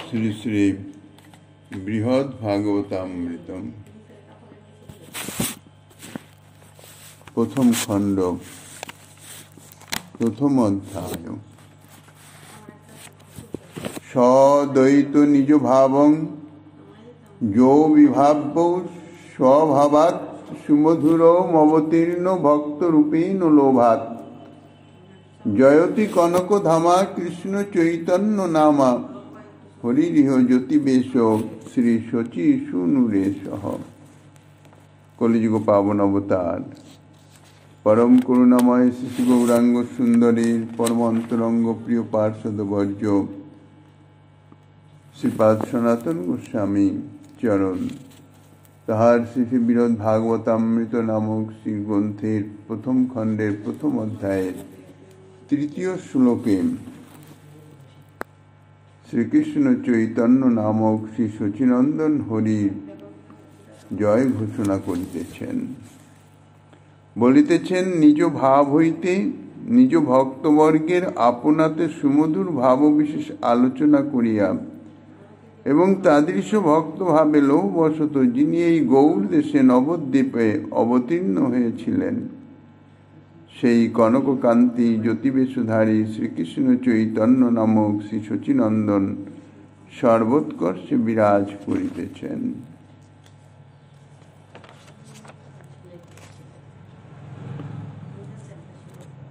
শ্রী শ্রী বৃহৎ ভাগবতামৃতম প্রথম খণ্ড প্রথম অধ্যায়। সদ্বৈত নিজ ভাবং যো বিভাব্য স্বভাবাৎ সুমধুরমবতীর্ণ ভক্তরূপেণ লোভাৎ জয়তি কনকধামা কৃষ্ণ চৈতন্য নামা হরিরিহ জ্যোতিবেশ শ্রী শচী সুনুরেশ। কলিযুগ পাবন অবতার পরম করুণাময় শ্রী গৌরাঙ্গ সুন্দরীর পরম অন্তরঙ্গ প্রিয় পার্ষদ বর্জ্য শ্রীপাদ সনাতন গোস্বামী চরণ তাহার শ্রী বৃহৎ ভাগবতামৃত নামক শ্রী গ্রন্থের প্রথম খণ্ডের প্রথম অধ্যায়ের তৃতীয় শ্লোকে শ্রীকৃষ্ণ চৈতন্য নামক শ্রী শচীনন্দন হরির জয় ঘোষণা করিতেছেন। বলিতেছেন, নিজ ভাব হইতে নিজ ভক্তবর্গের আপনাতে সুমধুর ভাব বিশেষ আলোচনা করিয়া এবং তাদৃশ ভক্ত ভাবে লৌহবশত যিনি এই গৌর দেশে নবদ্বীপে অবতীর্ণ হয়েছিলেন, সেই কনককান্তি জ্যোতিবেশধারী শ্রীকৃষ্ণ চৈতন্য নামক শ্রী শচীনন্দন সর্বোৎকর্ষে বিরাজ করিতেছেন।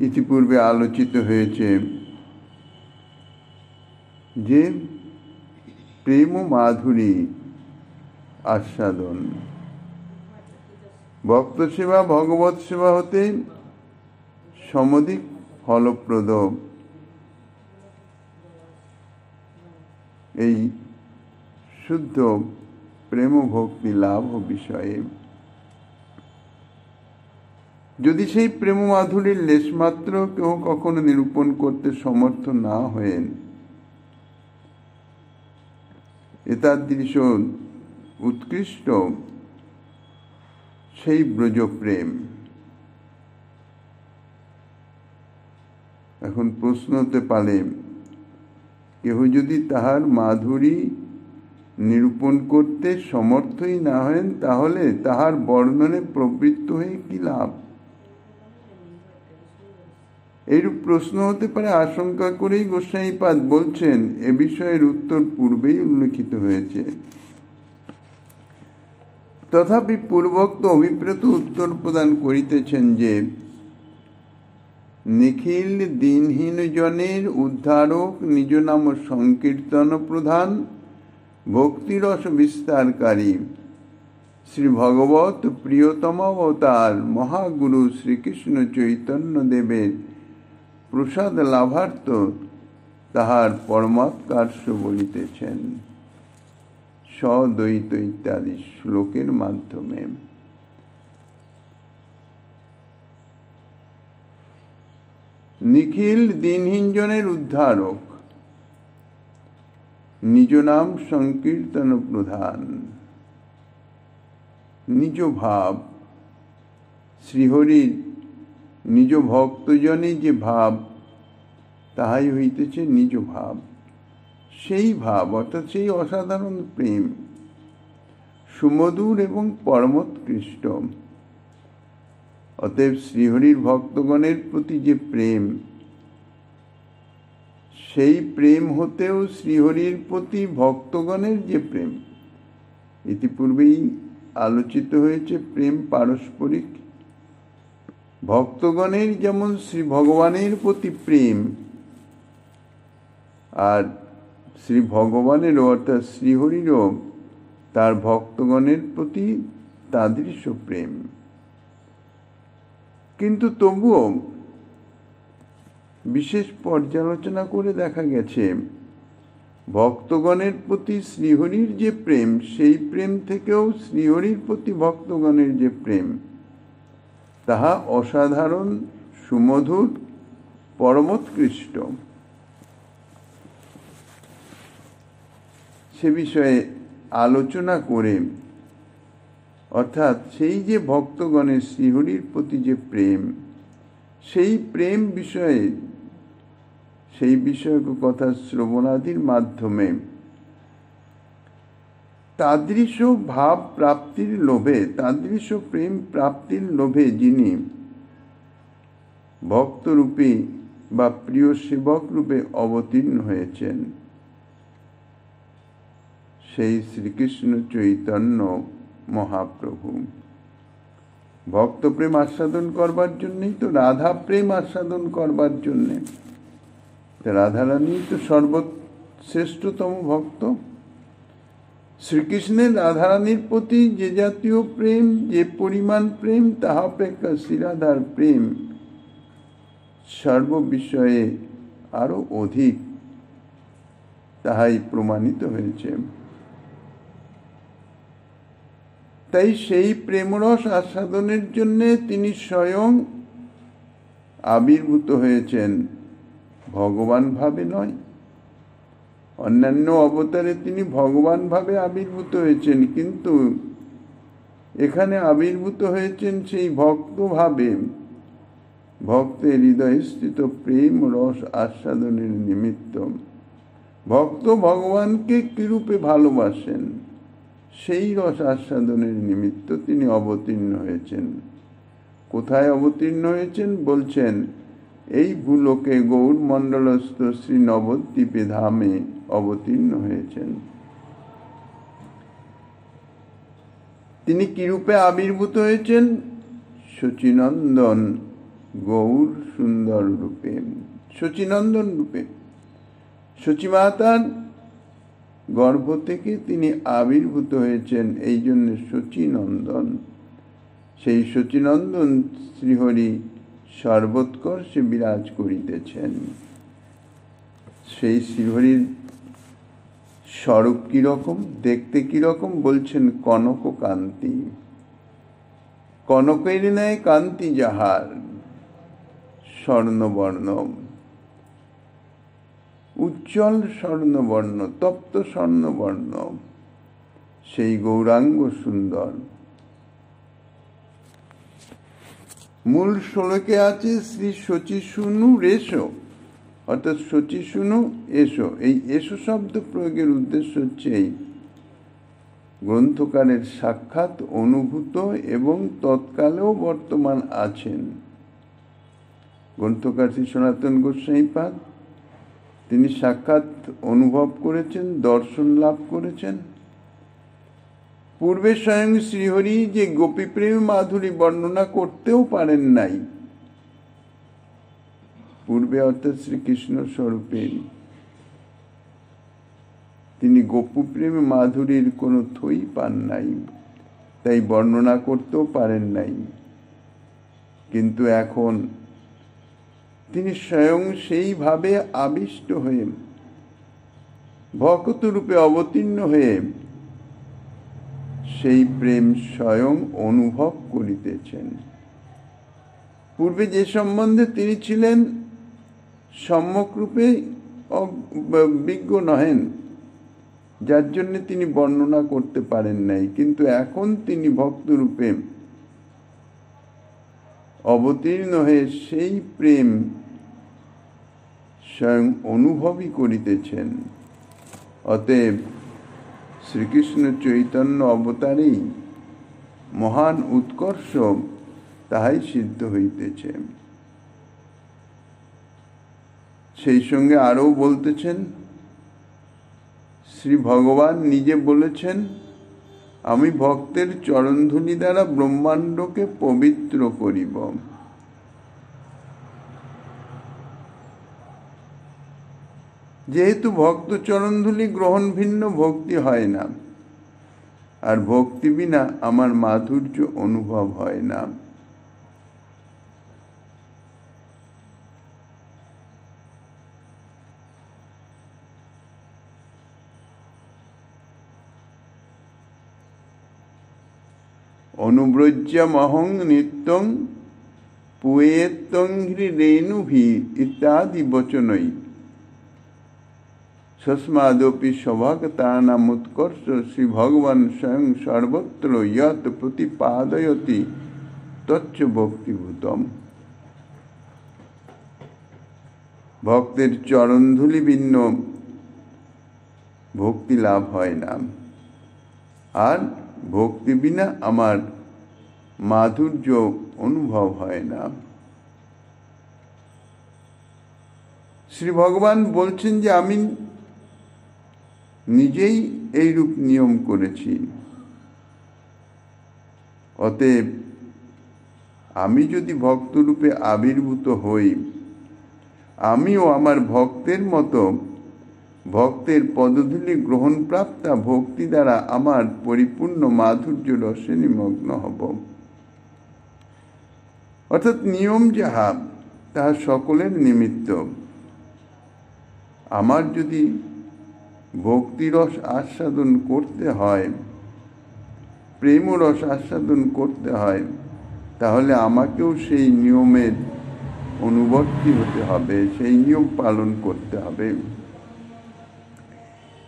ইতিপূর্বে আলোচিত হয়েছে যে প্রেম মাধুরী আস্বাদন ভক্ত সেবা ভগবত সেবা হতে সমধিক ফলপ্রদ। এই শুদ্ধ প্রেম ভক্তি লাভ বিষয়ে যদি সেই প্রেম মাধুরীর লেশমাত্র কেউ কখনো নিরূপণ করতে সমর্থ না হয়েন, এতাদৃশ উৎকৃষ্ট সেই ব্রজ প্রেম। এখন প্রশ্ন হতে পারে, কেহ যদি তাহার মাধুরী নিরূপণ করতে সমর্থই না হন, তাহলে তাহার বর্ণনে প্রবৃত্ত হয়ে কি লাভ? এইরূপ প্রশ্ন হতে পারে আশঙ্কা করেই গোস্বামীপাদ বলছেন, এ বিষয়ের উত্তর পূর্বেই উল্লেখিত হয়েছে। তথাপি পূর্বোক্ত অভিপ্রেত উত্তর প্রদান করিতেছেন যে, নিখিল দিনহীন জনের উদ্ধারক নিজ নাম সংকীর্তন প্রধান ভক্তিরস বিস্তারকারী শ্রী ভগবত প্রিয়তম অবতার মহাগুরু শ্রীকৃষ্ণ চৈতন্য দেবের প্রসাদ লাভার্থ তাহার পরমাৎকার্য বলিতেছেন সদ্বৈত ইত্যাদি শ্লোকের মাধ্যমে। নিখিল দিনহীন জনের উদ্ধারক নিজ নাম সংকীর্তন প্রধান। নিজ ভাব শ্রীহরির নিজ ভক্তজনে যে ভাব, তাহাই হইতেছে নিজ ভাব। সেই ভাব অর্থাৎ সেই অসাধারণ প্রেম সুমধুর এবং পরমোৎকৃষ্ট। অতএব শ্রীহরির ভক্তগণের প্রতি যে প্রেম, সেই প্রেম হতেও শ্রীহরির প্রতি ভক্তগণের যে প্রেম, ইতিপূর্বেই আলোচিত হয়েছে, প্রেম পারস্পরিক। ভক্তগণের যেমন শ্রী ভগবানের প্রতি প্রেম, আর শ্রী ভগবানেরও অর্থাৎ শ্রীহরিরও তার ভক্তগণের প্রতি তাদৃশ প্রেম। কিন্তু তবুও বিশেষ পর্যালোচনা করে দেখা গেছে, ভক্তগণের প্রতি শ্রীহরির যে প্রেম, সেই প্রেম থেকেও শ্রীহরির প্রতি ভক্তগণের যে প্রেম, তাহা অসাধারণ সুমধুর পরমোৎকৃষ্ট। সে বিষয়ে আলোচনা করে, অর্থাৎ সেই যে ভক্তগণের শ্রীহরির প্রতি যে প্রেম, সেই প্রেম বিষয়ে সেই বিষয়ক কথা শ্রবণাদির মাধ্যমে তাদৃশ ভাব প্রাপ্তির লোভে, তাদৃশ প্রেম প্রাপ্তির লোভে যিনি ভক্তরূপী বা প্রিয় সেবক রূপে অবতীর্ণ হয়েছেন, সেই শ্রীকৃষ্ণ চৈতন্য মহাপ্রভু। ভক্ত প্রেম আস্বাদন করবার জন্যই তো, রাধা প্রেম আস্বাদন করবার জন্যে, রাধারানী তো সর্বশ্রেষ্ঠতম ভক্ত। শ্রীকৃষ্ণের রাধারানীর প্রতি যে জাতীয় প্রেম, যে পরিমাণ প্রেম, তাহা অপেক্ষা শ্রীরাধার প্রেম সর্ববিষয়ে আরো অধিক, তাহাই প্রমাণিত হয়েছে। তাই সেই প্রেমরস আস্বাদনের জন্য তিনি স্বয়ং আবির্ভূত হয়েছেন, ভগবান ভাবে নয়। অন্যান্য অবতারে তিনি ভগবান ভাবে আবির্ভূত হয়েছেন, কিন্তু এখানে আবির্ভূত হয়েছেন সেই ভক্ত ভাবে, ভক্তের হৃদয়ে স্থিত প্রেম রস আস্বাদনের নিমিত্ত। ভক্ত ভগবানকে কিরূপে ভালোবাসেন, সেই রস আস্বাদনের নিমিত্ত তিনি অবতীর্ণ হয়েছেন। কোথায় অবতীর্ণ হয়েছেন বলছেন, এই ভূলোকে গৌর মণ্ডলস্থ শ্রী নবদ্বীপে ধামে অবতীর্ণ হয়েছেন। তিনি কিরূপে আবির্ভূত হয়েছেন? শচীনন্দন গৌর সুন্দর রূপে, শচীনন্দন রূপে। শচীমাতার গর্ভ থেকে তিনি আবির্ভূত হয়েছেন, এই জন্য শচীনন্দন। সেই শচীনন্দন শ্রীহরি সর্বোৎকর্ষে বিরাজ করিতেছেন। সেই শ্রীহরির স্বরূপ কিরকম, দেখতে কিরকম বলছেন, কনক কান্তি। কনকের ন্যায় কান্তি যাহার, স্বর্ণবর্ণ, উজ্জ্বল স্বর্ণবর্ণ, তপ্ত স্বর্ণবর্ণ, সেই গৌরাঙ্গ সুন্দর। মূল শ্লোকে আছে শ্রী শচীসুনু রেশো, অর্থাৎ শচীসুনু এসো। এই এসো শব্দ প্রয়োগের উদ্দেশ্য হচ্ছে এই গ্রন্থকারের সাক্ষাৎ অনুভূত এবং তৎকালেও বর্তমান আছেন। গ্রন্থকার শ্রী সনাতন গোস্বামীপাদ, তিনি সাক্ষাৎ অনুভব করেছেন, দর্শন লাভ করেছেন। পূর্বে স্বয়ং শ্রীহরি যে গোপীপ্রেম মাধুরী বর্ণনা করতেও পারেন নাই, পূর্বে অর্থাৎ শ্রীকৃষ্ণ স্বরূপে তিনি গোপীপ্রেম মাধুরীর কোনো থই পান নাই, তাই বর্ণনা করতেও পারেন নাই। কিন্তু এখন তিনি স্বয়ং সেইভাবে আবিষ্ট হয়ে, ভক্ত রূপে অবতীর্ণ হয়ে সেই প্রেম স্বয়ং অনুভব করিতেছেন। পূর্বে যে সম্বন্ধে তিনি ছিলেন সম্যক রূপে বিজ্ঞ নহেন, যার জন্য তিনি বর্ণনা করতে পারেন নাই, কিন্তু এখন তিনি ভক্ত রূপে অবতীর্ণ হয়ে সেই প্রেম স্বয়ং অনুভবই করিতেছেন। অতএব শ্রীকৃষ্ণ চৈতন্য অবতারেই মহান উৎকর্ষ তাহাই সিদ্ধ হইতেছে। সেই সঙ্গে আরও বলতেছেন, শ্রী ভগবান নিজে বলেছেন, আমি ভক্তের চরণধূলি দ্বারা ব্রহ্মাণ্ডকে পবিত্র করিব। যেহেতু ভক্ত চরণধূলি গ্রহণ ভিন্ন ভক্তি হয় না, আর ভক্তি বিনা আমার মাধুর্য অনুভব হয় না। অনুব্রজ্যমহং নিত্যং পুয়েত্তংঘ্রি রেণুভি ইত্যাদি বচনই সস্মাদপি সভাগতানাম উৎকর্ষ শ্রী ভগবান স্বয়ং সর্বত্র যৎ প্রতিপাদয়তি তচ্চ ভক্তিভূতম। ভক্তের চরণধূলি ভিন্ন ভক্তি লাভ হয় না, আর ভক্তি বিনা আমার মাধুর্য অনুভব হয় না। শ্রী ভগবান বলছেন যে আমি নিজেই এইরূপ নিয়ম করেছি, অতএব আমি যদি ভক্তরূপে আবির্ভূত হই, আমিও আমার ভক্তের মতো ভক্তের পদধূলি গ্রহণপ্রাপ্তা ভক্তি দ্বারা আমার পরিপূর্ণ মাধুর্য রসে নিমগ্ন হব। অর্থাৎ নিয়ম যাহা তাহা সকলের নিমিত্ত। আমার যদি ভক্তিরস আস্বাদন করতে হয়, প্রেম রস আস্বাদন করতে হয়, তাহলে আমাকেও সেই নিয়মের অনুবর্তী হতে হবে, সেই নিয়ম পালন করতে হবে।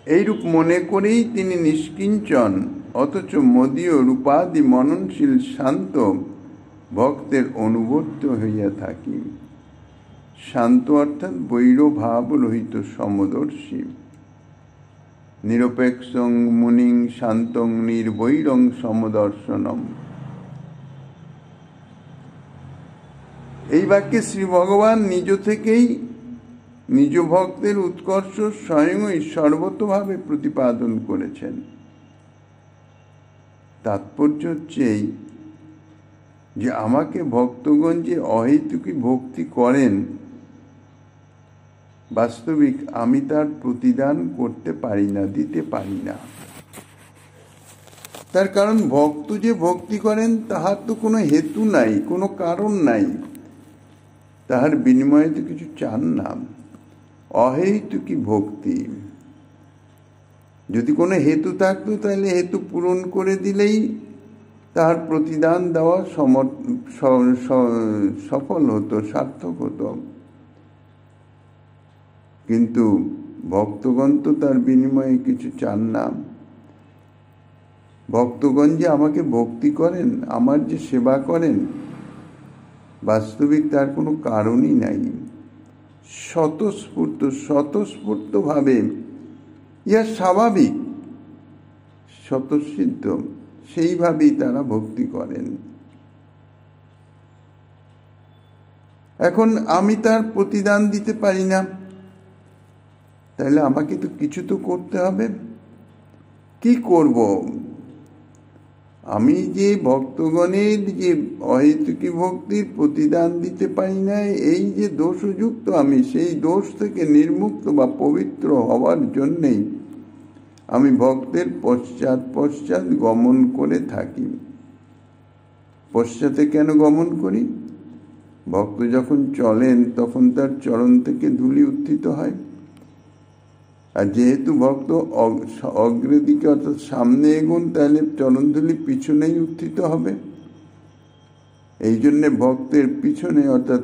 এইরূপ মনে করেই তিনি নিষ্কিঞ্চন অথচ মদীয় রূপাদি মননশীল শান্ত ভক্তের অনুবর্ত হইয়া থাকি। শান্ত অর্থাৎ বৈরভাব রহিত সমদর্শী। নিরপেক্ষং মুনিং শান্তং নির্বৈরং সমদর্শনম। এই বাক্যে শ্রী ভগবান নিজ থেকেই নিজ ভক্তের উৎকর্ষ স্বয়ংই সর্বতভাবে প্রতিপাদন করেছেন। তাৎপর্য হচ্ছে এই যে আমাকে ভক্তগণ যে অহেতুকী ভক্তি করেন, বাস্তবিক আমি তার প্রতিদান করতে পারি না, দিতে পারি না। তার কারণ ভক্ত যে ভক্তি করেন তাহার তো কোনো হেতু নাই, কোনো কারণ নাই, তাহার বিনিময়ে তো কিছু চান না। অহেতুকী ভক্তি। যদি কোনো হেতু থাকতো তাহলে হেতু পূরণ করে দিলেই তাহার প্রতিদান দেওয়া সফল হতো, সার্থক হতো। কিন্তু ভক্তগণ তো তার বিনিময়ে কিছু চান না। ভক্তগণ যে আমাকে ভক্তি করেন, আমার যে সেবা করেন, বাস্তবিক তার কোনো কারণই নাই। স্বতঃস্ফূর্তভাবে ইহা স্বাভাবিক, স্বতঃসিদ্ধ, সেইভাবেই তারা ভক্তি করেন। এখন আমি তার প্রতিদান দিতে পারি না, তাহলে আমাকে তো কিছু তো করতে হবে। কি করব? আমি যে ভক্তগণের যে অহেতুকী ভক্তির প্রতিদান দিতে পারি না, এই যে দোষযুক্ত আমি, সেই দোষ থেকে নির্মুক্ত বা পবিত্র হওয়ার জন্যেই আমি ভক্তের পশ্চাৎ গমন করে থাকি। পশ্চাতে কেন গমন করি? ভক্ত যখন চলেন তখন তার চরণ থেকে ধূলি উত্থিত হয়, আর যেহেতু ভক্ত অগ্রের দিকে অর্থাৎ সামনে এগোন, তাহলে চরণধূলি পিছনেই উত্থিত হবে। এই জন্যে ভক্তের পিছনে অর্থাৎ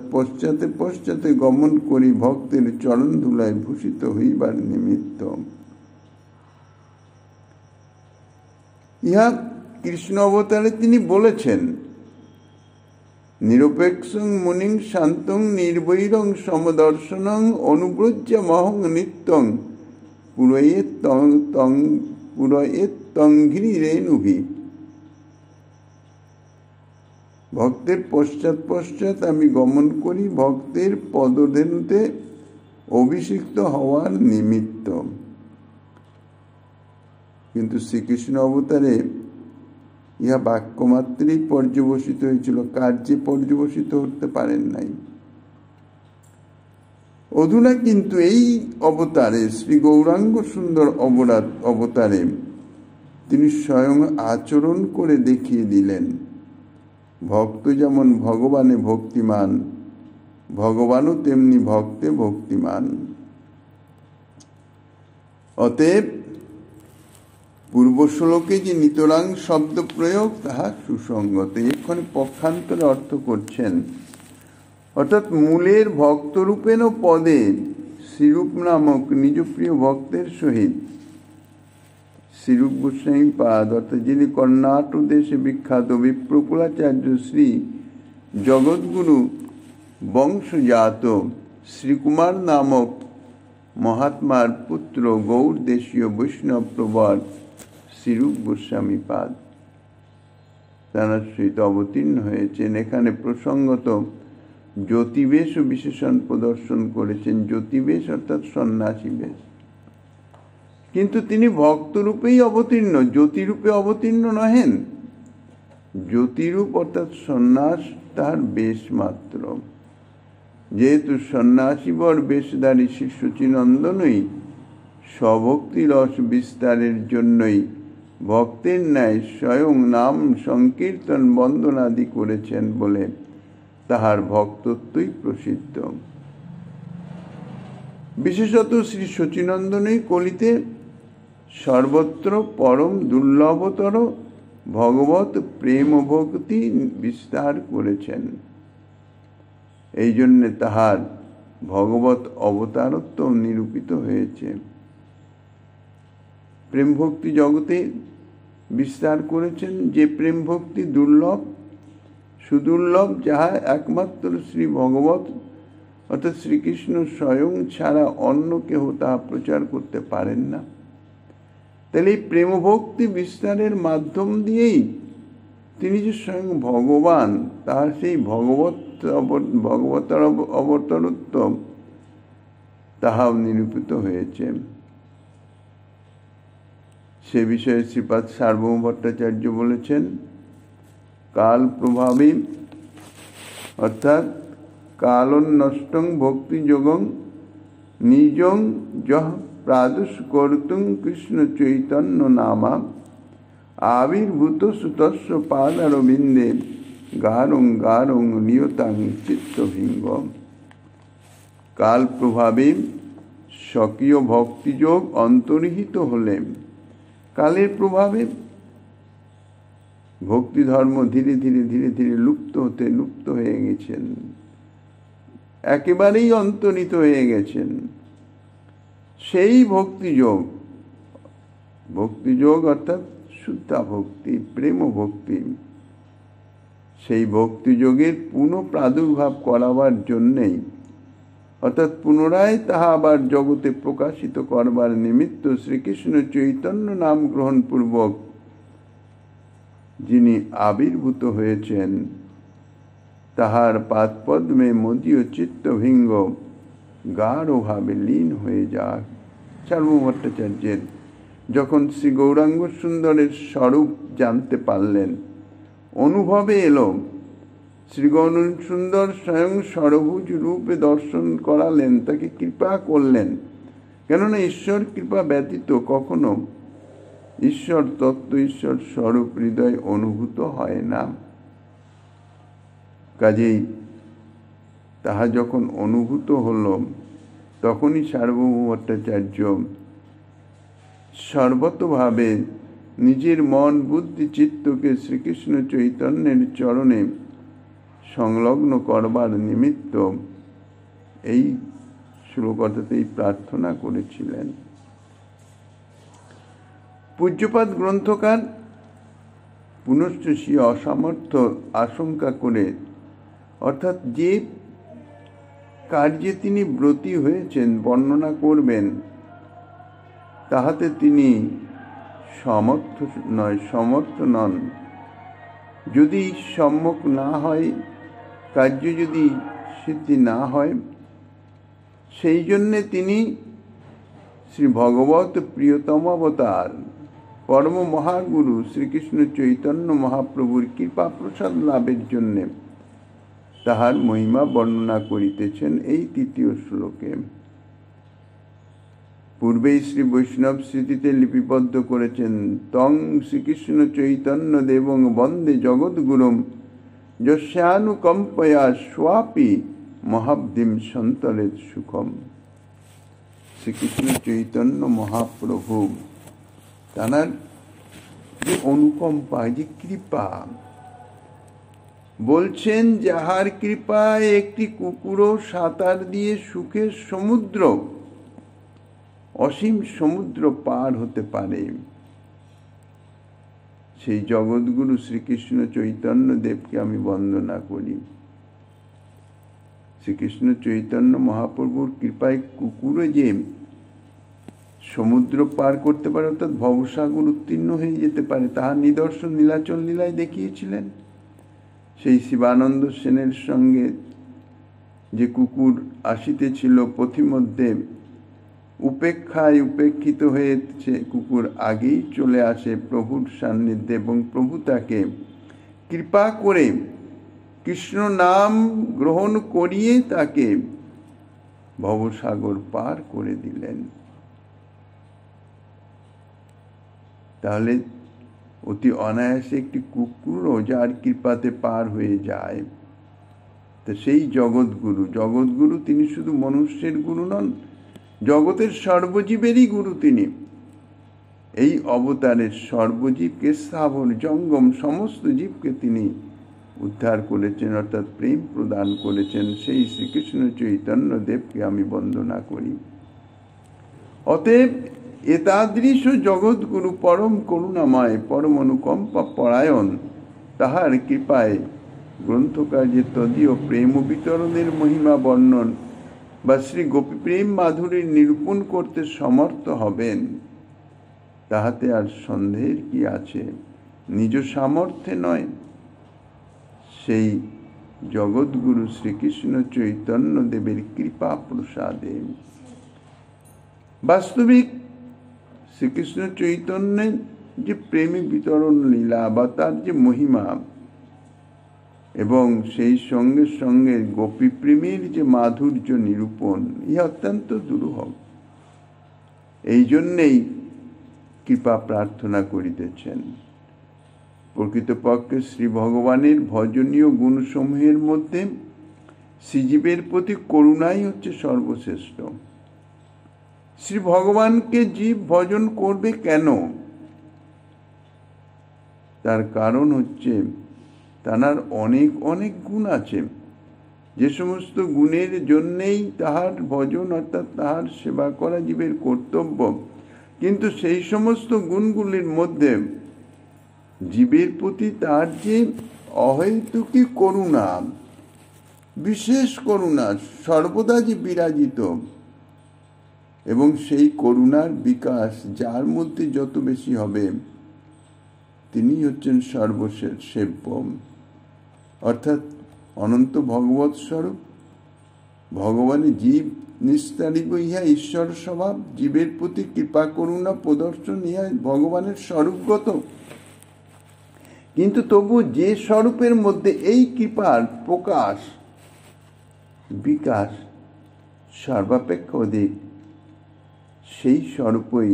পশ্চাতে গমন করি ভক্তের চরণ ধুলায় ভূষিত হইবার নিমিত্ত। ইহা কৃষ্ণ অবতারে তিনি বলেছেন, নিরপেক্ষং মুনিং শান্তং নির্বৈরং সমদর্শনং অনুব্রজ্য মহং নিত্যং পুরয়েত্তংঘ্রি রেণুভি। ভক্তের পশ্চাৎ আমি গমন করি ভক্তের পদধেনুতে অভিষিক্ত হওয়ার নিমিত্ত। কিন্তু শ্রীকৃষ্ণ অবতারে ইহা বাক্যমাত্রেই পর্যবসিত হয়েছিল, কার্যে পর্যবসিত হতে পারেন নাই। অধুনা কিন্তু এই অবতারে, শ্রী গৌরাঙ্গ সুন্দর অবতারে তিনি স্বয়ং আচরণ করে দেখিয়ে দিলেন, ভক্ত যেমন ভগবানে ভক্তিমান, ভগবানও তেমনি ভক্তে ভক্তিমান। অতএব পূর্ব শ্লোকে যে নিতরাং শব্দ প্রয়োগ তাহা সুসঙ্গত। এখানে পক্ষান্তরে অর্থ করছেন, অর্থাৎ মূলের ভক্তরূপেণ পদে শ্রীরূপ নামক নিজ প্রিয় ভক্তের সহিত শ্রীরূপ গোস্বামী পাদ অর্থাৎ যিনি কর্ণাটক দেশে বিখ্যাত বিপ্রকুলাচার্য শ্রী জগৎগুরু বংশজাত শ্রীকুমার নামক মহাত্মার পুত্র গৌর দেশীয় বৈষ্ণব প্রবর শ্রীরূপ গোস্বামী পাদ তাঁর সহিত অবতীর্ণ হয়েছেন। এখানে প্রসঙ্গত জ্যোতিবেশ ও বিশেষণ প্রদর্শন করেছেন। জ্যোতিবেশ অর্থাৎ সন্ন্যাসী বেশ, কিন্তু তিনি ভক্তরূপেই অবতীর্ণ, জ্যোতিরূপে অবতীর্ণ নহেন। জ্যোতিরূপ অর্থাৎ সন্ন্যাস তাহার বেশ মাত্র। যেহেতু সন্ন্যাসীবর বেশধারী শ্রী শচীনন্দনই স্বভক্তি রস বিস্তারের জন্যই ভক্তের ন্যায় স্বয়ং নাম সংকীর্তন বন্দনাদি করেছেন বলে তাহার ভক্তত্বই প্রসিদ্ধ। বিশেষত শ্রী শচীনন্দনই কলিতে সর্বত্র পরম দুর্লভতর ভগবত প্রেম ভক্তি বিস্তার করেছেন। এই জন্যে তাহার ভগবত অবতারত্ব নিরূপিত হয়েছে। প্রেম ভক্তি জগতে বিস্তার করেছেন, যে প্রেম ভক্তি দুর্লভ, সুদুর্লভ, যাহা একমাত্র শ্রী ভগবত অর্থাৎ শ্রীকৃষ্ণ স্বয়ং ছাড়া অন্য কেহ তাহা প্রচার করতে পারেন না। তাহলে এই প্রেম ভক্তি বিস্তারের মাধ্যম দিয়েই তিনি যে স্বয়ং ভগবান, তাহার সেই ভগবতার অবতারত্ব তাহাও নিরূপিত হয়েছে। সে বিষয়ে শ্রীপাদ সার্বভৌম ভট্টাচার্য বলেছেন, কাল প্রভাবী অর্থাৎ কালন্নষ্টং ভক্তি যোগং নিজং যহ প্রাদুষ কর্তুং কৃষ্ণ চৈতন্য নামা আবির্ভূত সুতস্য পাদারবিন্দে গারং গারং নিয়তাং চিত্তভিঙ্গ। কাল প্রভাবে স্বকীয় ভক্তিযোগ অন্তর্হিত হলে, কালের প্রভাবে ভক্তি ধর্ম ধীরে ধীরে ধীরে ধীরে লুপ্ত হয়ে গেছেন, একেবারেই অন্তর্হিত হয়ে গেছেন। সেই ভক্তিযোগ অর্থাৎ শুদ্ধা ভক্তি, প্রেম ভক্তি, সেই ভক্তিযোগের পুনঃ প্রাদুর্ভাব করাবার জন্যেই অর্থাৎ পুনরায় তাহা আবার জগতে প্রকাশিত করবার নিমিত্ত শ্রীকৃষ্ণ চৈতন্য নাম গ্রহণ পূর্বক যিনি আবির্ভূত হয়েছেন, তাহার পাদপদ্মে মদীয় চিত্তভিঙ্গ গাঢ়ভাবে লীন হয়ে যাক। সার্বভৌম ভট্টাচার্যের যখন শ্রী গৌরাঙ্গ সুন্দরের স্বরূপ জানতে পারলেন, অনুভবে এলো, শ্রী গৌরাঙ্গ সুন্দর স্বয়ং সরভুজ রূপে দর্শন করালেন, তাকে কৃপা করলেন। কেননা ঈশ্বর কৃপা ব্যতীত কখনো ঈশ্বর তত্ত্ব, ঈশ্বর স্বরূপ হৃদয় অনুভূত হয় না। কাজেই তাহা যখন অনুভূত হল, তখনই সার্বভৌম ভট্টাচার্য সর্বতভাবে নিজের মন বুদ্ধি চিত্তকে শ্রীকৃষ্ণ চৈতন্যের চরণে সংলগ্ন করবার নিমিত্ত এই শ্লোকটাতেই প্রার্থনা করেছিলেন। পূজ্যপাদ গ্রন্থকার পুনশ্চ সে অসামর্থ্য আশঙ্কা করে, অর্থাৎ যে কার্যে তিনি ব্রতী হয়েছেন বর্ণনা করবেন, তাহাতে তিনি সমর্থ নন। যদি সম্যক না হয়, কার্য যদি সিদ্ধি না হয়, সেই জন্যে তিনি শ্রী ভগবত প্রিয়তম অবতার পরম মহাগুরু শ্রীকৃষ্ণ চৈতন্য মহাপ্রভুর কৃপা প্রসাদ লাভের জন্যে তাহার মহিমা বর্ণনা করিতেছেন এই তৃতীয় শ্লোকে। পূর্বেই শ্রী বৈষ্ণব স্মৃতিতে লিপিবদ্ধ করেছেন, তং শ্রীকৃষ্ণ চৈতন্য দেবং বন্দে জগদ্গুরুম যস্যানুকম্পয়া স্বাপি মহাব্ধিম সন্তরেত সুখম। শ্রীকৃষ্ণ চৈতন্য মহাপ্রভু তাঁর যে অনুকম্পা, যে কৃপা, বলছেন যাহার কৃপায় একটি কুকুরও সাঁতার দিয়ে সুখের সমুদ্র, অসীম সমুদ্র পার হতে পারে, সেই জগৎগুরু শ্রীকৃষ্ণ চৈতন্য দেবকে আমি বন্দনা করি। শ্রীকৃষ্ণ চৈতন্য মহাপ্রভুর কৃপায় কুকুরও যে সমুদ্র পার করতে পারে, অর্থাৎ ভবসাগর উত্তীর্ণ হয়ে যেতে পারে, তাহার নিদর্শন নীলাচল লীলায় দেখিয়েছিলেন। সেই শিবানন্দ সেনের সঙ্গে যে কুকুর আসিতেছিল পথিমধ্যে, উপেক্ষায় উপেক্ষিত হয়েছে কুকুর আগেই চলে আসে প্রভুর সান্নিধ্যে এবং প্রভু তাকে কৃপা করে কৃষ্ণ নাম গ্রহণ করিয়ে তাকে ভবসাগর পার করে দিলেন। তাহলে অতি অনায়াসে একটি কুকুরও যার কৃপাতে পার হয়ে যায়, তো সেই জগৎগুরু তিনি শুধু মনুষ্যের গুরু নন, জগতের সর্বজীবেরই গুরু তিনি। এই অবতারের সর্বজীবকে, স্থাবর জঙ্গম সমস্ত জীবকে তিনি উদ্ধার করেছেন, অর্থাৎ প্রেম প্রদান করেছেন। সেই শ্রীকৃষ্ণ চৈতন্য দেবকে আমি বন্দনা করি। অতএব এতাদৃশ জগৎগুরু পরম করুণাময়, পরম অনুকম্পা পরায়ণ, তাহার কৃপায় গ্রন্থকার যে তদীয় প্রেম বিতরণের মহিমা বর্ণন বা শ্রী গোপী প্রেম মাধুরীর নিরূপণ করতে সমর্থ হবেন, তাহাতে আর সন্দেহের কি আছে? নিজ সামর্থ্যে নয়, সেই জগৎগুরু শ্রীকৃষ্ণ চৈতন্য দেবের কৃপা প্রসাদে। বাস্তবিক শ্রীকৃষ্ণ চৈতন্যের যে প্রেমী বিতরণ লীলা বা তার যে মহিমা, এবং সেই সঙ্গে সঙ্গে গোপী প্রেমের যে মাধুর্য নিরূপণ, ইহা অত্যন্ত দুরূহ। এই জন্যেই কৃপা প্রার্থনা করিতেছেন। প্রকৃতপক্ষে শ্রী ভগবানের ভজনীয় গুণসমূহের মধ্যে শ্রীজীবের প্রতি করুণাই হচ্ছে সর্বশ্রেষ্ঠ। শ্রী ভগবানকে জীব ভজন করবে কেন? তার কারণ হচ্ছে তার অনেক অনেক গুণ আছে, যে সমস্ত গুণের জন্যেই তাহার ভজন অর্থাৎ তাহার সেবা করা জীবের কর্তব্য। কিন্তু সেই সমস্ত গুণগুলির মধ্যে জীবের প্রতি তার যে অহৈতুকী করুণা, বিশেষ করুণা সর্বদা যে বিরাজিত, এবং সেই করুণার বিকাশ যার মধ্যে যত বেশি হবে, তিনি হচ্ছেন সর্বশেষ সেব্য, অর্থাৎ অনন্ত ভগবৎ স্বরূপ। ভগবানের জীব নিস্তারিব, ইহা ঈশ্বর স্বভাব। জীবের প্রতি কৃপা করুণা প্রদর্শন, ইহা ভগবানের স্বরূপগত। কিন্তু তবু যে স্বরূপের মধ্যে এই কৃপার প্রকাশ বিকাশ সর্বাপেক্ষা অধিক, সেই স্বরূপই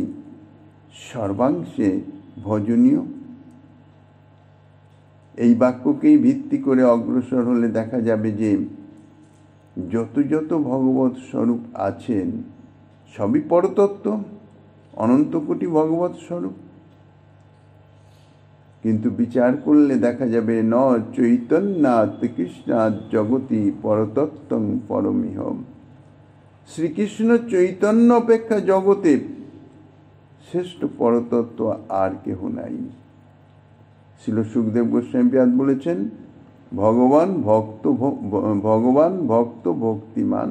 সর্বাংশে ভজনীয়। এই বাক্যকেই ভিত্তি করে অগ্রসর হলে দেখা যাবে যে যত যত ভগবৎ স্বরূপ আছেন সবই পরতত্ত্ব, অনন্ত কোটি ভগবৎ স্বরূপ। কিন্তু বিচার করলে দেখা যাবে ন চৈতন্যাৎ কৃষ্ণাৎ জগতি পরতত্ত্বং পরমিহ। শ্রীকৃষ্ণ চৈতন্য অপেক্ষা জগতে শ্রেষ্ঠ পরতত্ত্ব আর কেহ নাই। শ্রীল সুখদেব গোস্বামী বলেছেন, ভগবান ভক্ত ভক্তিমান।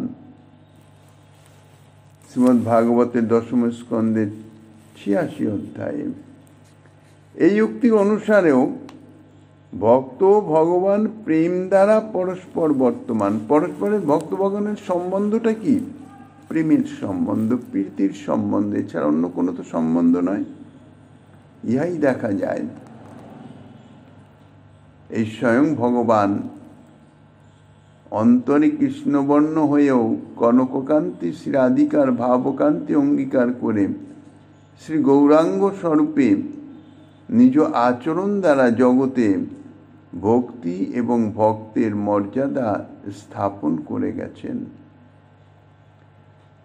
শ্রীমদ্ ভাগবতের 10ম স্কন্ধের 86 অধ্যায়ে। এই উক্তি অনুসারেও ভক্ত ভগবান প্রেম দ্বারা পরস্পর বর্তমান। পরস্পরের ভক্ত ভগবানের সম্বন্ধটা কি? প্রেমের সম্বন্ধ, প্রীতির সম্বন্ধ, এছাড়া অন্য কোনো তো সম্বন্ধ নয়। ইহাই দেখা যায়। এই স্বয়ং ভগবান অন্তরে কৃষ্ণবর্ণ হয়েও কনককান্তি শ্রী রাধিকার ভাবকান্তি অঙ্গীকার করে শ্রী গৌরাঙ্গ স্বরূপে নিজ আচরণ দ্বারা জগতে ভক্তি এবং ভক্তের মর্যাদা স্থাপন করে গেছেন।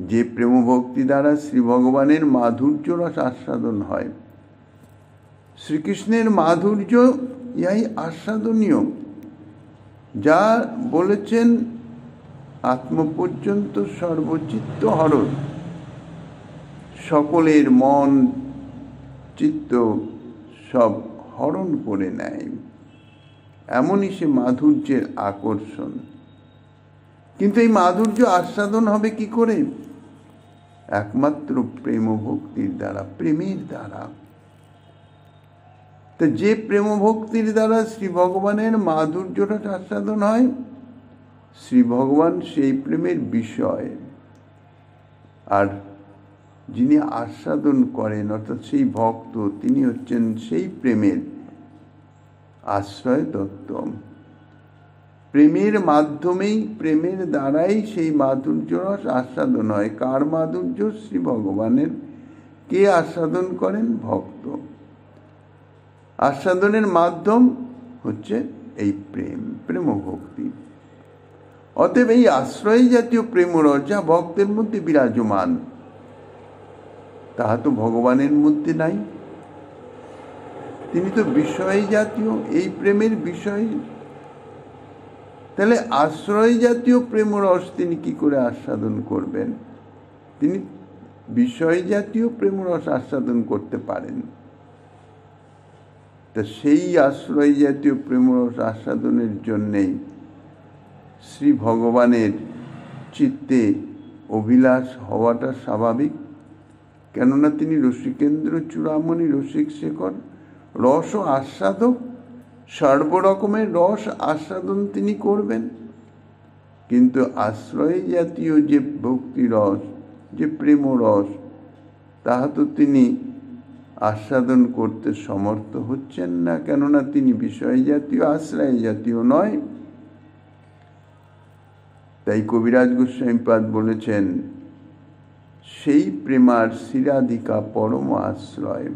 যে প্রেম ভক্তি দ্বারা শ্রী ভগবানের মাধুর্য রস আস্বাদন হয়, শ্রীকৃষ্ণের মাধুর্য ইহাই আস্বাদনীয়, যা বলেছেন আত্মপর্যন্ত সর্বচিত্ত হরণ, সকলের মন চিত্ত সব হরণ করে নেয়। এমনই সে মাধুর্যের আকর্ষণ। কিন্তু এই মাধুর্য আস্বাদন হবে কি করে? একমাত্র প্রেম ভক্তির দ্বারা, প্রেমের দ্বারা। তো যে প্রেম ভক্তির দ্বারা শ্রী ভগবানের মাধুর্যটা আস্বাদন হয়, শ্রী ভগবান সেই প্রেমের বিষয়, আর যিনি আস্বাদন করেন অর্থাৎ সেই ভক্ত, তিনি হচ্ছেন সেই প্রেমের আশ্রয় তত্ত্ব। প্রেমের মাধ্যমেই, প্রেমের দ্বারাই সেই মাধুর্য রস আস্বাদন হয়। কার মাধুর্য? শ্রী ভগবানের। কে আস্বাদন করেন? ভক্ত। আস্বাদনের মাধ্যম হচ্ছে এই প্রেম, প্রেম ভক্তি। অতএব এই আশ্রয় জাতীয় প্রেমরস যা ভক্তের মধ্যে বিরাজমান, তাহা তো ভগবানের মধ্যে নাই। তিনি তো বিষয় জাতীয়, এই প্রেমের বিষয়। তাহলে আশ্রয় জাতীয় প্রেমরস তিনি কি করে আস্বাদন করবেন? তিনি বিষয় জাতীয় প্রেমরস আস্বাদন করতে পারেন। তা সেই আশ্রয় জাতীয় প্রেমরস আস্বাদনের জন্যেই শ্রী ভগবানের চিত্তে অভিলাষ হওয়াটা স্বাভাবিক। কেননা তিনি রসিকেন্দ্র চূড়ামণি, রসিক শেখর, রস ও আস্বাদক, সর্বরকমের রস আস্বাদন তিনি করবেন। কিন্তু আশ্রয় জাতীয় যে ভক্তি রস, যে প্রেম রস, তাহা তো তিনি আস্বাদন করতে সমর্থ হচ্ছেন না, কেননা তিনি বিষয় জাতীয়, আশ্রয় জাতীয় নয়। তাই কবিরাজ গোস্বামীপাদ বলেছেন, সেই প্রেমার শিরাধিকা পরম আশ্রয়।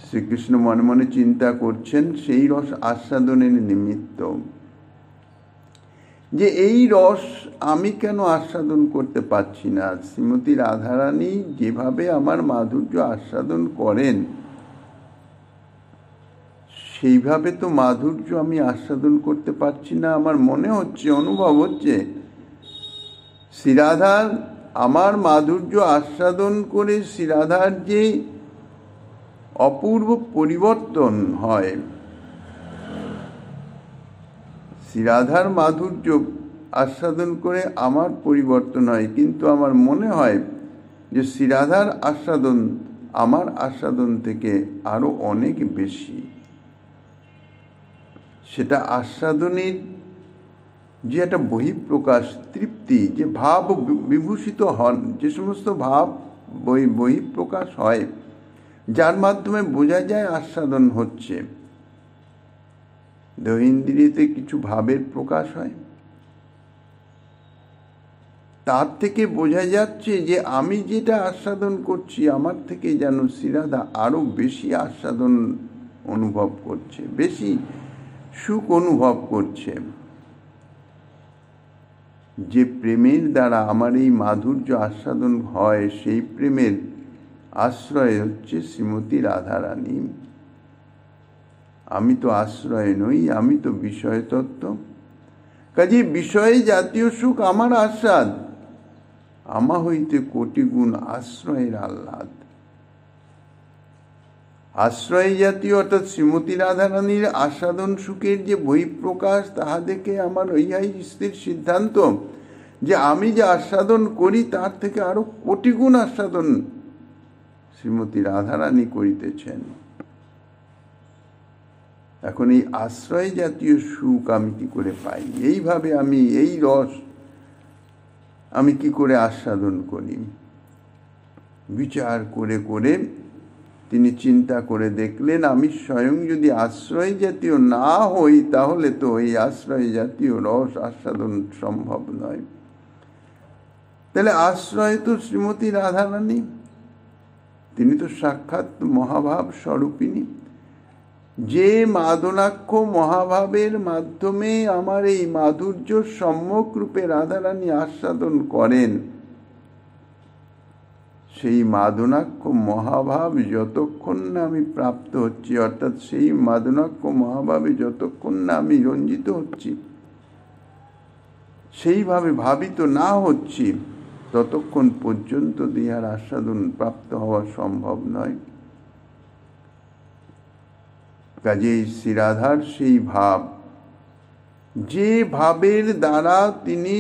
শ্রীকৃষ্ণ মনে মনে চিন্তা করছেন সেই রস আস্বাদনের নিমিত্ত, যে এই রস আমি কেন আস্বাদন করতে পারছি না? শ্রীমতী রাধারানী যেভাবে আমার মাধুর্য আস্বাদন করেন, সেইভাবে তো মাধুর্য আমি আস্বাদন করতে পারছি না। আমার মনে হচ্ছে, অনুভব হচ্ছে, শ্রীরাধার আমার মাধুর্য আস্বাদন করে শ্রীরাধার যে অপূর্ব পরিবর্তন হয়, শ্রীরাধার মাধুর্য আস্বাদন করে আমার পরিবর্তন হয়, কিন্তু আমার মনে হয় যে শ্রীরাধার আস্বাদন আমার আস্বাদন থেকে আরো অনেক বেশি। সেটা আস্বাদনের যে একটা বহিঃপ্রকাশ, তৃপ্তি, যে ভাব বিভূষিত হন, যে সমস্ত ভাব বহিঃপ্রকাশ হয়, যার মাধ্যমে বোঝা যায় আস্বাদন হচ্ছে। দেহেন্দ্রিয়তে কিছু ভাবের প্রকাশ হয়, তার থেকে বোঝা যাচ্ছে যে আমি যেটা আস্বাদন করছি, আমার থেকে যেন শ্রীরাধা আরো বেশি আস্বাদন অনুভব করছে, বেশি সুখ অনুভব করছে। যে প্রেমের দ্বারা আমার এই মাধুর্য আস্বাদন হয়, সেই প্রেমের আশ্রয় হচ্ছে শ্রীমতী রাধারানী। আমি তো আশ্রয় নই, আমি তো বিষয় তত্ত্ব। কাজে বিষয় জাতীয় সুখ আমার আস্বাদ, আমা হইতে কোটি গুণ আশ্রয়ের আহ্লাদ। আশ্রয় জাতীয় অর্থাৎ শ্রীমতী রাধারানীর আস্বাদন সুখের যে বহিঃপ্রকাশ, তাহা দেখে আমার ইহাই স্থির সিদ্ধান্ত যে আমি যে আস্বাদন করি তার থেকে আরো কোটি গুণ আস্বাদন শ্রীমতী রাধারানী করিতেছেন। এখন এই আশ্রয় জাতীয় সুখ আমি কি করে পাই? এইভাবে আমি এই রস আমি কি করে আস্বাদন করি? বিচার করে করে তিনি চিন্তা করে দেখলেন, আমি স্বয়ং যদি আশ্রয় জাতীয় না হই, তাহলে তো এই আশ্রয় জাতীয় রস আস্বাদন সম্ভব নয়। তাহলে আশ্রয় তো শ্রীমতী রাধারানী, তিনি তো সাক্ষাৎ মহাভাব স্বরূপিণী। যে মাদনাক্ষ মহাভাবের মাধ্যমে আমার এই মাধুর্য সম্যক রূপে রাধারানী আস্বাদন করেন, সেই মাদনাক্ষ মহাভাব যতক্ষণ না আমি প্রাপ্ত হচ্ছি, অর্থাৎ সেই মাদনাক্ষ মহাভাবে যতক্ষণ না আমি রঞ্জিত হচ্ছি, সেইভাবে ভাবিত না হচ্ছি, ততক্ষণ পর্যন্ত ইহার আস্বাদন প্রাপ্ত হওয়া সম্ভব নয়। কাজেই শ্রীরাধার সেই ভাব যে ভাবের দ্বারা তিনি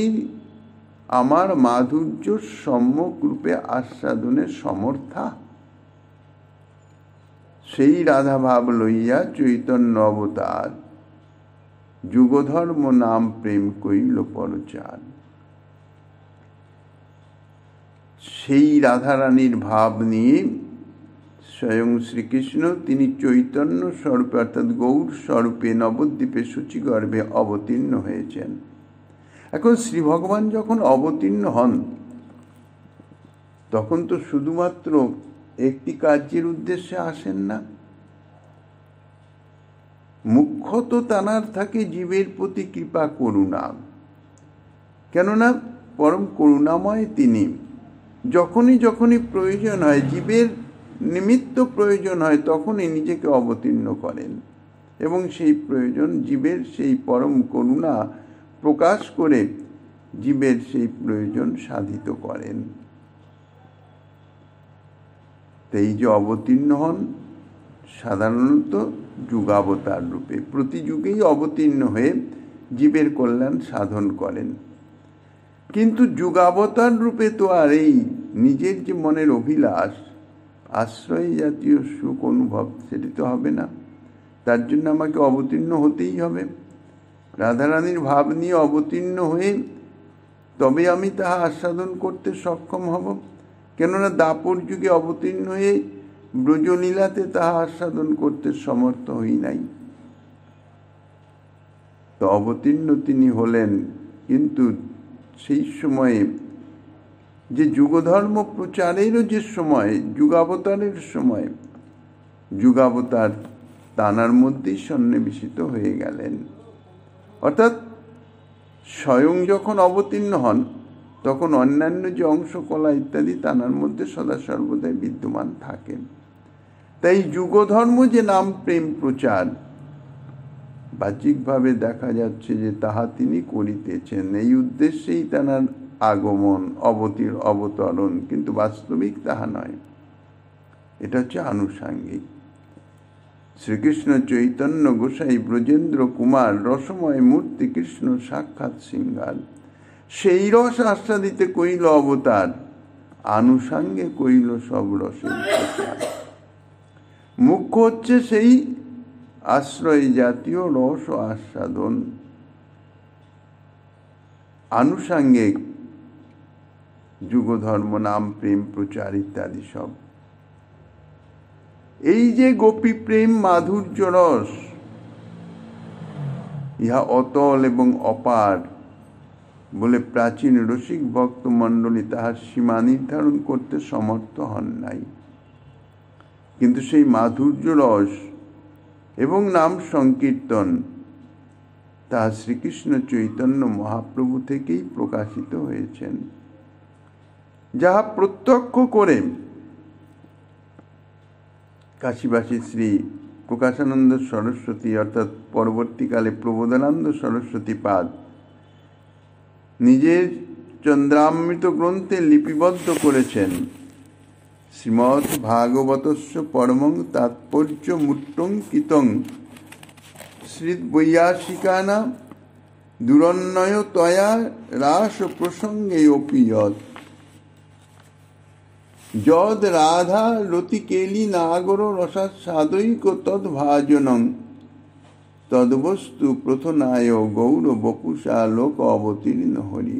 আমার মাধুর্য সম্যক রূপে আস্বাদনের সমর্থা, সেই রাধা ভাব লইয়া চৈতন্য অবতার, যুগধর্ম নাম প্রেম কইল পরচার। সেই রাধারানীর ভাব নিয়ে স্বয়ং শ্রীকৃষ্ণ তিনি চৈতন্য স্বরূপে অর্থাৎ গৌর স্বরূপে নবদ্বীপে শুচিগর্ভে অবতীর্ণ হয়েছেন। এখন শ্রী ভগবান যখন অবতীর্ণ হন তখন তো শুধুমাত্র একটি কার্যের উদ্দেশ্যে আসেন না, মুখ্যত তানার থাকে জীবের প্রতি কৃপা করুণা। কেননা পরম করুণাময় তিনি। যখনই যখনই প্রয়োজন হয়, জীবের নিমিত্ত প্রয়োজন হয়, তখনই নিজেকে অবতীর্ণ করেন এবং সেই প্রয়োজন জীবের সেই পরম করুণা প্রকাশ করে জীবের সেই প্রয়োজন সাধিত করেন। এই যে অবতীর্ণ হন সাধারণত যুগাবতার রূপে, প্রতি যুগেই অবতীর্ণ হয়ে জীবের কল্যাণ সাধন করেন। কিন্তু যুগাবতার রূপে তো আর এই নিজের যে মনের অভিলাষ, আশ্রয় জাতীয় সুখ অনুভব, সেটি তো হবে না। তার জন্য আমাকে অবতীর্ণ হতেই হবে। রাধারানীর ভাব নিয়ে অবতীর্ণ হয়ে তবে আমি তাহা আস্বাদন করতে সক্ষম হব। কেননা দাপর যুগে অবতীর্ণ হয়ে ব্রজলীলাতে তাহা আস্বাদন করতে সমর্থ হই নাই। তো অবতীর্ণ তিনি হলেন, কিন্তু সেই সময়ে যে যুগধর্ম প্রচারেরও যে সময়, যুগাবতারের সময়, যুগাবতার তানার মধ্যেই সন্নিবেশিত হয়ে গেলেন। অর্থাৎ স্বয়ং যখন অবতীর্ণ হন তখন অন্যান্য যে অংশকলা ইত্যাদি তানার মধ্যে সদা সর্বদাই বিদ্যমান থাকেন। তাই যুগধর্ম যে নাম প্রেম প্রচার বাহ্যিকভাবে দেখা যাচ্ছে যে তাহা তিনি করিতেছেন, এই উদ্দেশ্যেই তানার আগমন, অবতরণ, কিন্তু বাস্তবিক তাহা নয়। এটা হচ্ছে আনুষাঙ্গিক। শ্রীকৃষ্ণ চৈতন্য গোসাই ব্রজেন্দ্র কুমার রসময় মূর্তি কৃষ্ণ সাক্ষাৎ সিংহার, সেই রস আস্বাদিতে কইল অবতার, আনুষাঙ্গে কইল সব রসের প্রচার। মুখ্য হচ্ছে সেই আশ্রয় জাতীয় রস ও আস্বাদন, আনুষাঙ্গিক যুগধর্ম নাম প্রেম প্রচার ইত্যাদি সব। এই যে গোপী প্রেম মাধুর্য রস, ইহা অতল এবং অপার বলে প্রাচীন রসিক ভক্ত মণ্ডলী তাহার সীমা নির্ধারণ করতে সমর্থ হন নাই। কিন্তু সেই মাধুর্য রস এবং নাম সংকীর্তন তাহা শ্রীকৃষ্ণ চৈতন্য মহাপ্রভু থেকেই প্রকাশিত হয়েছেন, যাহা প্রত্যক্ষ করে কাশীবাসী শ্রী প্রকাশানন্দ সরস্বতী অর্থাৎ পরবর্তীকালে প্রবোধানন্দ সরস্বতী পাদ নিজের চন্দ্রামৃত গ্রন্থে লিপিবদ্ধ করেছেন। শ্রীমৎ ভাগবতস্য পরমং তাৎপর্য মূর্তঙ্কিতং শ্রীদ বৈয়াসিকানা দুরন্নয় তয়া রাস প্রসঙ্গে অপিয়ৎ যদ রাধা রতিকেলি নাগর রসাস্বাদৈক তদ্ভাজনং তদ্বস্তু প্রথনায় গৌর বপুষা লোক অবতীর্ণ হরি।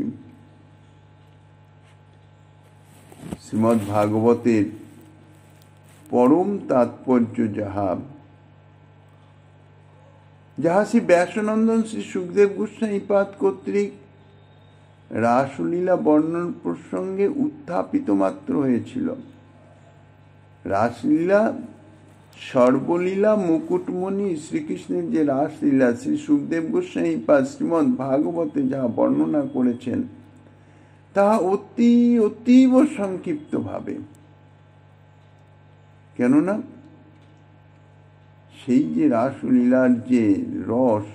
শ্রীমদ্ ভাগবতের পরম তাৎপর্য যাহা শ্রী ব্যাসনন্দন শ্রী সুখদেব গোস্বামী পাদ কর্তৃক রাসলীলা বর্ণন প্রসঙ্গে উত্থাপিত মাত্র হয়েছিল। রাসলীলা, সর্বলীলা, মুকুটমণি, শ্রীকৃষ্ণের যে রাসলীলা শ্রী সুখদেব গোস্বামী পাদ শ্রীমদ্ ভাগবতে যাহা বর্ণনা করেছেন তাহা অতীব সংক্ষিপ্ত ভাবে। কেননা সেই যে রাসলীলার যে রস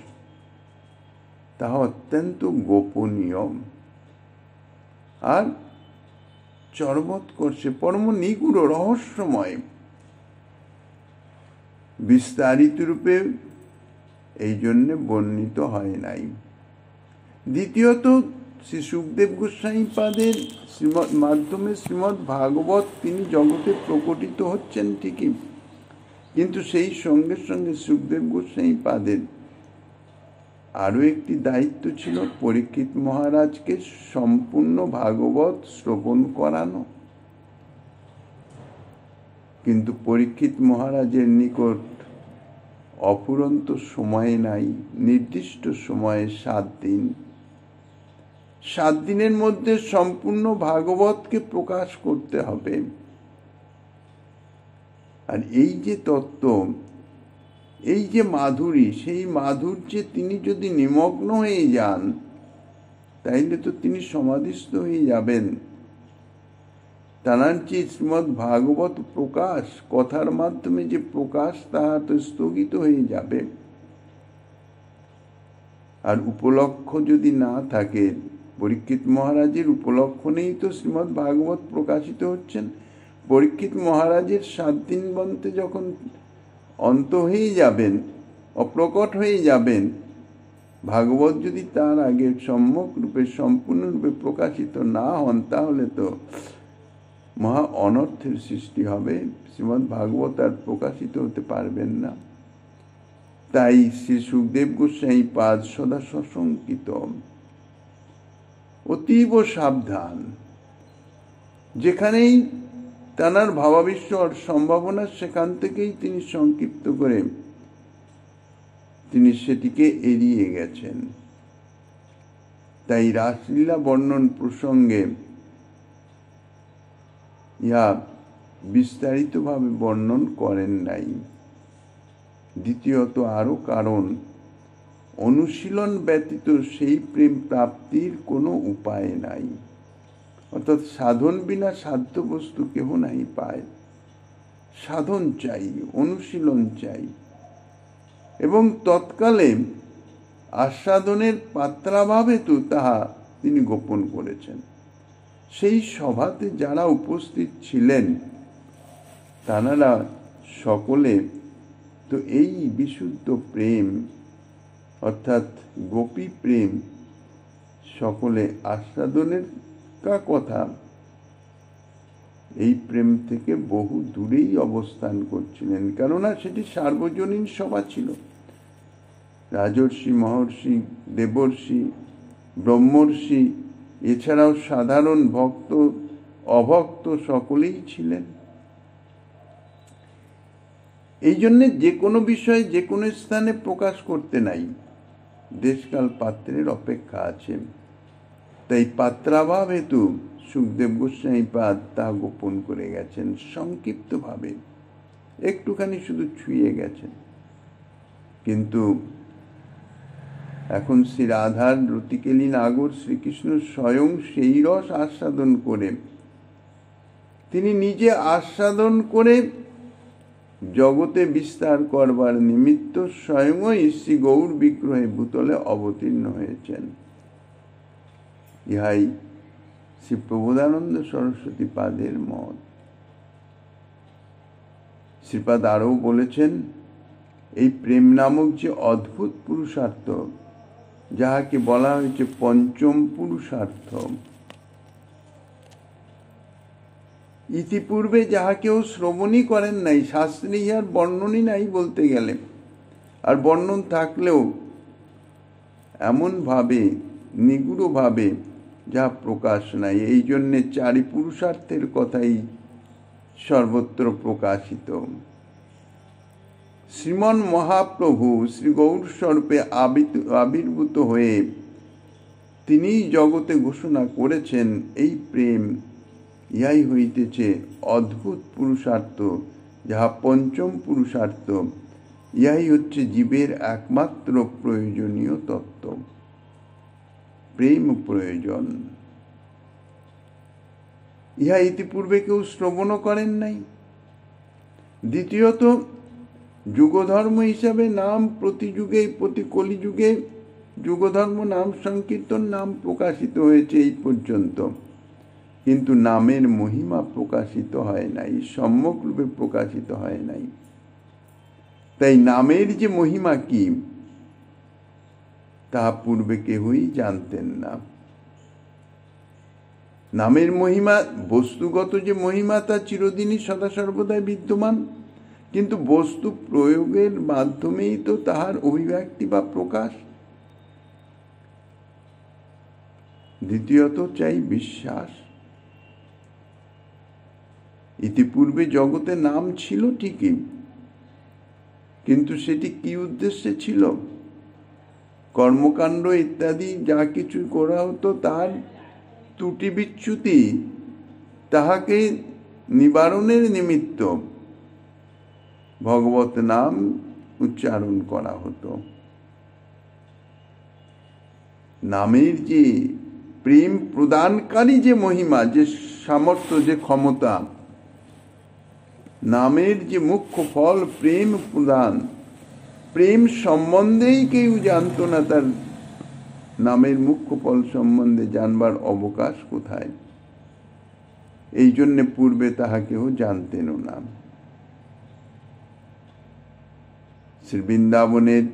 তাহা অত্যন্ত গোপনীয় আর চরমোৎকর্ষে পরম নিগুড় রহস্যময়, বিস্তারিত রূপে এই জন্যে বর্ণিত হয় নাই। দ্বিতীয়ত শ্রী সুখদেব গোস্বামী পাদের মাধ্যমে শ্রীমদ্ ভাগবত তিনি জগতে প্রকটিত হচ্ছেন ঠিকই, কিন্তু সেই সঙ্গে সঙ্গে সুখদেব গোস্বামী পাদের আরও একটি দায়িত্ব ছিল পরীক্ষিত মহারাজকে সম্পূর্ণ ভাগবত শ্রবণ করানো। কিন্তু পরীক্ষিত মহারাজের নিকট অফুরন্ত সময় নাই, নির্দিষ্ট সময়ে 7 দিন। 7 দিনের মধ্যে সম্পূর্ণ ভাগবতকে প্রকাশ করতে হবে। আর এই যে তত্ত্ব, এই যে মাধুরী, সেই মাধুর্যে তিনি যদি নিমগ্ন হয়ে যান তাইলে তো তিনি সমাধিস্থ হয়ে যাবেন। তাঁর যে শ্রীমদ্ ভাগবত প্রকাশ, কথার মাধ্যমে যে প্রকাশ, তাহা তো স্থগিত হয়ে যাবে। আর উপলক্ষ যদি না থাকে, পরীক্ষিত মহারাজের উপলক্ষণেই তো শ্রীমদ্ ভাগবত প্রকাশিত হচ্ছেন। পরীক্ষিত মহারাজের 7 দিন বন্তে যখন অন্ত হয়ে যাবেন, অপ্রকট হয়ে যাবেন, ভাগবত যদি তার আগে সম্যক রূপে সম্পূর্ণরূপে প্রকাশিত না হন, তাহলে তো মহা অনর্থের সৃষ্টি হবে। শ্রীমদ্ ভাগবত আর প্রকাশিত হতে পারবেন না। তাই শ্রী সুখদেব গোস্বামী পাদ সদা সশঙ্কিত, অতীব সাবধান। যেখানেই তাঁর ভাবাবিশ্বর সম্ভাবনা, সেখান থেকেই তিনি সংক্ষিপ্ত করে তিনি সেটিকে এড়িয়ে গেছেন। তাই রাসলীলা বর্ণন প্রসঙ্গে ইহা বিস্তারিতভাবে বর্ণন করেন নাই। দ্বিতীয়ত আরও কারণ, অনুশীলন ব্যতীত সেই প্রেম প্রাপ্তির কোনো উপায় নাই। অর্থাৎ সাধন বিনা সাধ্য বস্তু কেহ নাই পায়। সাধন চাই, অনুশীলন চাই। এবং তৎকালে আস্বাদনের পাত্রাভাব হেতু তাহা তিনি গোপন করেছেন। সেই সভাতে যারা উপস্থিত ছিলেন তাঁরা সকলে তো এই বিশুদ্ধ প্রেম অর্থাৎ গোপী প্রেম সকলে আস্বাদনের কথা, এই প্রেম থেকে বহু দূরেই অবস্থান করছিলেন। কেননা সেটি সার্বজনীন সভা ছিল। রাজর্ষি, মহর্ষি, দেবর্ষি, ব্রহ্মর্ষি, এছাড়াও সাধারণ ভক্ত, অভক্ত সকলেই ছিলেন। এই জন্যে যে কোনো বিষয় যে কোনো স্থানে প্রকাশ করতে নাই, দেশকাল পাত্রের অপেক্ষা আছে। তাই পাত্রাভাব হেতু সুখদেব গোস্বামী পাদ তা গোপন করে গেছেন, সংক্ষিপ্তভাবে একটুখানি শুধু ছুঁয়ে গেছেন। কিন্তু এখন শ্রী রাধার রতিকেলী নাগর শ্রীকৃষ্ণ স্বয়ং সেই রস আস্বাদন করে, তিনি নিজে আস্বাদন করে জগতে বিস্তার করবার নিমিত্ত স্বয়ংই শ্রী গৌর বিগ্রহে ভূতলে অবতীর্ণ হয়েছেন। ইহাই শ্রী প্রবোধানন্দ সরস্বতী পাদের মত। শ্রীপাদ আরও বলেছেন, এই প্রেম নামক যে অদ্ভুত পুরুষার্থ, যাহাকে বলা হয়েছে পঞ্চম পুরুষার্থ, ইতিপূর্বে যাহা কেউ শ্রবণই করেন নাই, শাস্ত্রে ইহার বর্ণনই নাই বলতে গেলে। আর বর্ণন থাকলেও এমনভাবে নিগুড়ভাবে যা প্রকাশ নাই। এই জন্যে 4 পুরুষার্থের কথাই সর্বত্র প্রকাশিত। শ্রীমন মহাপ্রভু শ্রী গৌর স্বরূপে আবির্ভূত হয়ে তিনিই জগতে ঘোষণা করেছেন, এই প্রেম ইহাই হইতেছে অদ্ভুত পুরুষার্থ, যাহা পঞ্চম পুরুষার্থ। ইহাই হচ্ছে জীবের একমাত্র প্রয়োজনীয় তত্ত্ব, প্রেম প্রয়োজন। ইহা ইতিপূর্বে কেউ শ্রবণও করেন নাই। দ্বিতীয়ত, যুগধর্ম হিসাবে নাম প্রতি যুগে, প্রতি কলিযুগে যুগধর্ম নাম সংকীর্তন নাম প্রকাশিত হয়েছে এই পর্যন্ত, কিন্তু নামের মহিমা প্রকাশিত হয় নাই, সম্যক রূপে প্রকাশিত হয় নাই। তাই নামের যে মহিমা কি, তাহা পূর্বে কেহই জানতেন না। নামের মহিমা, বস্তুগত যে মহিমা তা চিরদিনই সদা সর্বদাই বিদ্যমান, কিন্তু বস্তু প্রয়োগের মাধ্যমেই তো তাহার অভিব্যক্তি বা প্রকাশ। দ্বিতীয়ত চাই বিশ্বাস। ইতিপূর্বে জগতে নাম ছিল ঠিকই, কিন্তু সেটি কি উদ্দেশ্যে ছিল? কর্মকাণ্ড ইত্যাদি যা কিছু করা হতো তার ত্রুটি বিচ্যুতি, তাহাকে নিবারণের নিমিত্ত ভগবত নাম উচ্চারণ করা হতো। নামের যে প্রেম প্রদানকারী যে মহিমা, যে সামর্থ্য, যে ক্ষমতা, নামের যে মুখ্য ফল প্রেম প্রদান, প্রেম সম্বন্ধেই কেউ জানত না, তার নামের মুখ্য ফল সম্বন্ধে জানবার অবকাশ কোথায়? এই জন্যে পূর্বে তাহা কেউ জানতেনও না। শ্রী বৃন্দাবনের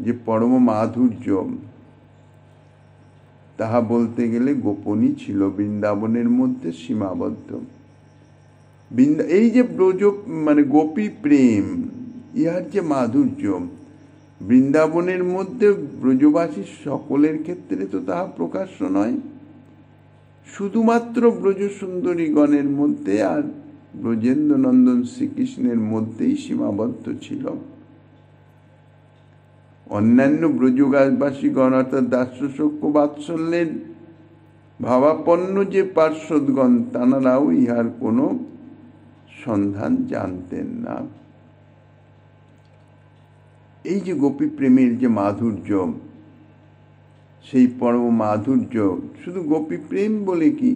যে পরম মাধুর্য, তাহা বলতে গেলে গোপনই ছিল, বৃন্দাবনের মধ্যে সীমাবদ্ধ। এই যে ব্রজ মানে গোপী প্রেম, ইহার যে মাধুর্য, বৃন্দাবনের মধ্যে ব্রজবাসী সকলের ক্ষেত্রে তো তাহা প্রকাশ্য নয়, শুধুমাত্র ব্রজ সুন্দরীগণের মধ্যে আর ব্রজেন্দ্র নন্দন শ্রীকৃষ্ণের মধ্যেই সীমাবদ্ধ ছিল। অন্যান্য ব্রজবাসীগণ অর্থাৎ দাস্যসখ্য বাৎসল্যের ভাবাপন্ন যে পার্শ্বদগণ, তাঁরাও ইহার কোনো সন্ধান জানতেন না। এই যে গোপী প্রেমের যে মাধুর্য, সেই পরম মাধুর্য শুধু গোপী প্রেম বলে কি,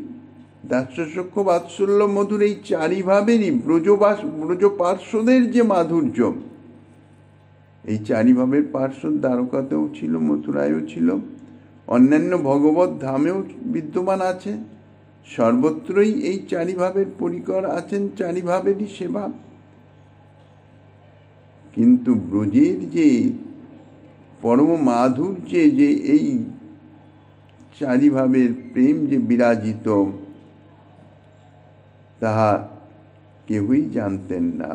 দাস্যসখ্য বাৎসল্য মধুর এই চারি ভাবেরই ব্রজ পার্শ্বদের যে মাধুর্য, এই চারি ভাবের পার্শ্বদ দ্বারকাতেও ছিল, মথুরায়ও ছিল, অন্যান্য ভগবত ধামেও বিদ্যমান আছে। সর্বত্রই এই চারি ভাবের পরিকর আছেন, চারি ভাবেরই সেবা। কিন্তু ব্রজের যে পরম মাধুর্যে যে এই চারি ভাবের প্রেম যে বিরাজিত, তাহা কেউই জানতেন না।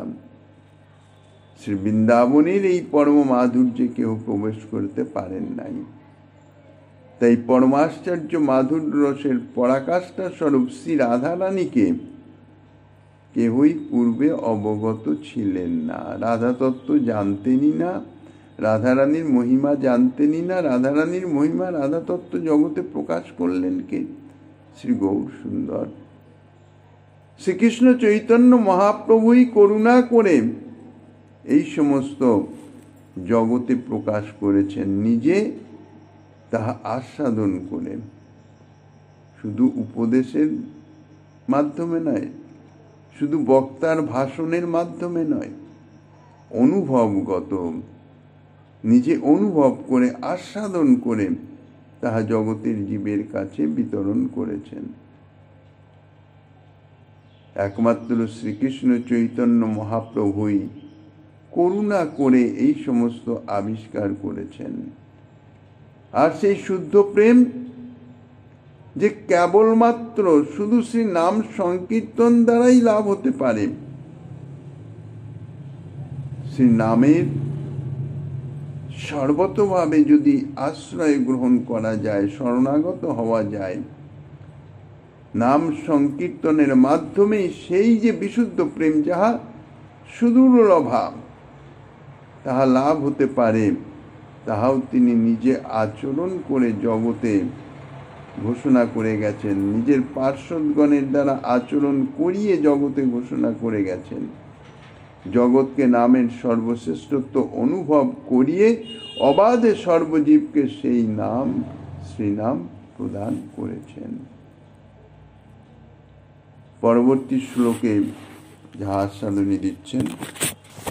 শ্রী বৃন্দাবনের এই পরম মাধুর্যে কেউ প্রবেশ করতে পারেন নাই। তাই পরমাশ্চর্য মাধুর্য রসের পরাকাষ্ঠা স্বরূপ শ্রী রাধারানীকে কেহই পূর্বে অবগত ছিলেন না। রাধা তত্ত্ব জানতেনই না, রাধারানীর মহিমা জানতেনই না। রাধারানীর মহিমা, রাধা তত্ত্ব জগতে প্রকাশ করলেন কে? শ্রী গৌর সুন্দর। শ্রীকৃষ্ণ চৈতন্য মহাপ্রভুই করুণা করে এই সমস্ত জগতে প্রকাশ করেছেন, নিজে তাহা আস্বাদন করে, শুধু উপদেশের মাধ্যমে নয়, শুধু বক্তার ভাষণের মাধ্যমে নয়, অনুভবগত, নিজে অনুভব করে আস্বাদন করে তাহা জগতের জীবের কাছে বিতরণ করেছেন। একমাত্র শ্রীকৃষ্ণ চৈতন্য মহাপ্রভুই করুণা করে এই সমস্ত আবিষ্কার করেছেন। আর সেই শুদ্ধ প্রেম যে কেবলমাত্র শুধু শ্রী নাম সংকীর্তন দ্বারাই লাভ হতে পারে, শ্রী নামের সর্বতভাবে যদি আশ্রয় গ্রহণ করা যায়, শরণাগত হওয়া যায়, নাম সংকীর্তনের মাধ্যমে সেই যে বিশুদ্ধ প্রেম যাহা সুদূরলভা, তাহা লাভ হতে পারে, তাহাও তিনি নিজে আচরণ করে জগতে ঘোষণা করে গেছেন, নিজের পার্শ্বদগণের দ্বারা আচরণ করিয়ে জগতে ঘোষণা করে গেছেন। জগৎকে নামের সর্বশ্রেষ্ঠত্ব অনুভব করিয়ে অবাধে সর্বজীবকে সেই নাম, শ্রীনাম প্রদান করেছেন। পরবর্তী শ্লোকে যাহা আস্বাদনী দিচ্ছেন,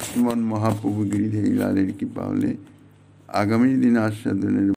শ্রীমন মহাপ্রভু গিরিধারী লালের কৃপা হলে আগামী দিন আস্বাদনের